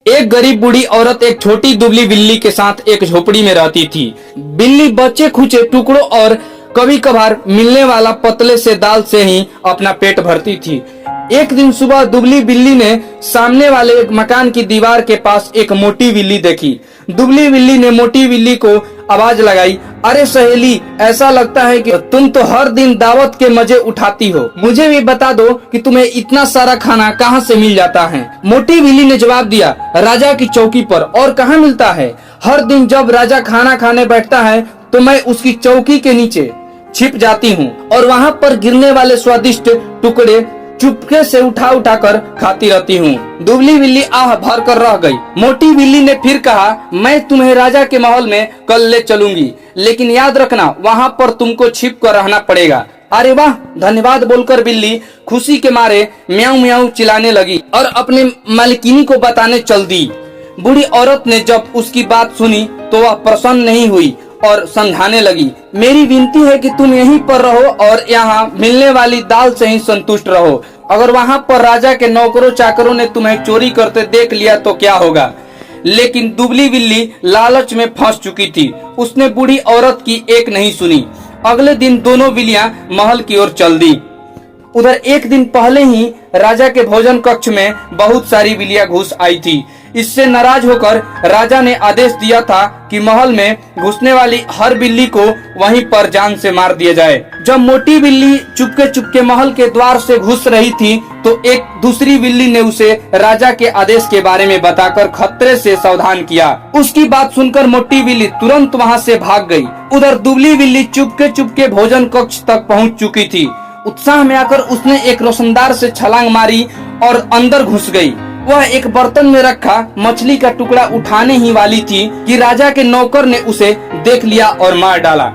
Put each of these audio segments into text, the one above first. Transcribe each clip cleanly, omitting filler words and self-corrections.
एक गरीब बूढ़ी औरत एक छोटी दुबली बिल्ली के साथ एक झोपड़ी में रहती थी। बिल्ली बच्चे खुचे टुकड़ों और कभी कभार मिलने वाला पतले से दाल से ही अपना पेट भरती थी। एक दिन सुबह दुबली बिल्ली ने सामने वाले एक मकान की दीवार के पास एक मोटी बिल्ली देखी। दुबली बिल्ली ने मोटी बिल्ली को आवाज लगाई, अरे सहेली, ऐसा लगता है कि तुम तो हर दिन दावत के मजे उठाती हो। मुझे भी बता दो कि तुम्हें इतना सारा खाना कहाँ से मिल जाता है। मोटी बिल्ली ने जवाब दिया, राजा की चौकी पर, और कहाँ मिलता है। हर दिन जब राजा खाना खाने बैठता है तो मैं उसकी चौकी के नीचे छिप जाती हूँ और वहाँ पर गिरने वाले स्वादिष्ट टुकड़े चुपके से उठा उठा कर खाती रहती हूँ। दुबली बिल्ली आह भर कर रह गई। मोटी बिल्ली ने फिर कहा, मैं तुम्हें राजा के महल में कल ले चलूंगी, लेकिन याद रखना वहाँ पर तुमको छिप कर रहना पड़ेगा। अरे वाह, धन्यवाद बोलकर बिल्ली खुशी के मारे म्याऊ म्याऊ चिल्लाने लगी और अपने मालिकिनी को बताने चल दी। बूढ़ी औरत ने जब उसकी बात सुनी तो वह प्रसन्न नहीं हुई और समझाने लगी, मेरी विनती है कि तुम यहीं पर रहो और यहाँ मिलने वाली दाल से ही संतुष्ट रहो। अगर वहाँ पर राजा के नौकरों चाकरों ने तुम्हें चोरी करते देख लिया तो क्या होगा। लेकिन दुबली बिल्ली लालच में फंस चुकी थी। उसने बूढ़ी औरत की एक नहीं सुनी। अगले दिन दोनों बिल्लियां महल की ओर चल दी। उधर एक दिन पहले ही राजा के भोजन कक्ष में बहुत सारी बिल्लियां घुस आई थी। इससे नाराज होकर राजा ने आदेश दिया था कि महल में घुसने वाली हर बिल्ली को वहीं पर जान से मार दिया जाए। जब मोटी बिल्ली चुपके चुपके महल के द्वार से घुस रही थी तो एक दूसरी बिल्ली ने उसे राजा के आदेश के बारे में बताकर खतरे से सावधान किया। उसकी बात सुनकर मोटी बिल्ली तुरंत वहां से भाग गई। उधर दुबली बिल्ली चुपके चुपके भोजन कक्ष तक पहुंच चुकी थी। उत्साह में आकर उसने एक रोशनदार से छलांग मारी और अंदर घुस गई। वह एक बर्तन में रखा मछली का टुकड़ा उठाने ही वाली थी कि राजा के नौकर ने उसे देख लिया और मार डाला।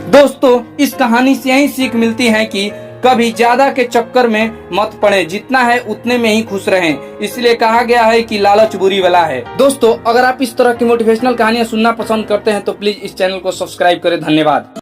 दोस्तों, इस कहानी से यही सीख मिलती है कि कभी ज्यादा के चक्कर में मत पड़े, जितना है उतने में ही खुश रहें। इसलिए कहा गया है कि लालच बुरी बला है। दोस्तों, अगर आप इस तरह की मोटिवेशनल कहानियां सुनना पसंद करते हैं तो प्लीज इस चैनल को सब्सक्राइब करें। धन्यवाद।